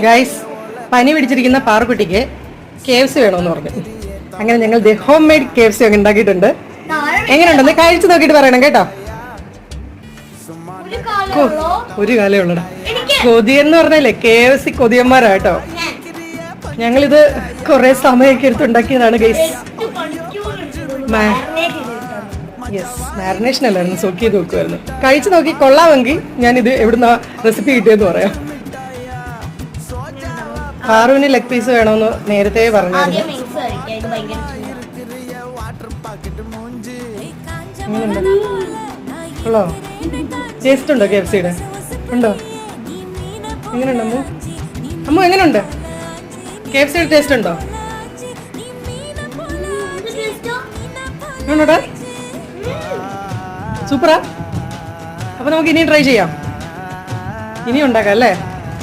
Guys, പനി പിടിച്ചിരിക്കുന്ന പാറുക്കുട്ടിക്ക് KFC വേണമെന്ന് പറഞ്ഞു. അങ്ങനെ ഞങ്ങൾ ഹോം മെയ്ഡ് KFC ഒക്കെ ഉണ്ടാക്കിയിട്ടുണ്ട്. എങ്ങനെയുണ്ടെന്ന് കഴിച്ചു നോക്കിയിട്ട് പറയണം കേട്ടോ. ഒരു കാലേ ഉള്ളടാ. കൊതിയെന്ന് പറഞ്ഞല്ലേ, KFC കൊതിയന്മാരാ കേട്ടോ. ഞങ്ങളിത് കുറെ സമയമൊക്കെ എടുത്തുണ്ടാക്കിയതാണ് ഗൈസ്. മാരിനേഷൻ അല്ലായിരുന്നു, സോക്ക് ചെയ്ത് നോക്കുമായിരുന്നു. കഴിച്ചു നോക്കി കൊള്ളാമെങ്കിൽ ഞാനിത് എവിടുന്ന റെസിപ്പി കിട്ടിയെന്ന് പറയാം. പാറുവിന് ലെഗ് പീസ് വേണമെന്ന് നേരത്തെ പറഞ്ഞായിരുന്നു. ഉള്ളോ? ടേസ്റ്റ് ഉണ്ടോ KFCയുടെ? ഉണ്ടോ? എങ്ങനെയുണ്ട് അമ്മു? അമ്മു എങ്ങനെയുണ്ട്? KFCയുടെ ടേസ്റ്റ് ഉണ്ടോ? ആണോടാ? സൂപ്പറാ. അപ്പൊ നമുക്ക് ഇനിയും ട്രൈ ചെയ്യാം, ഇനിയും ഉണ്ടാക്കാം അല്ലേ?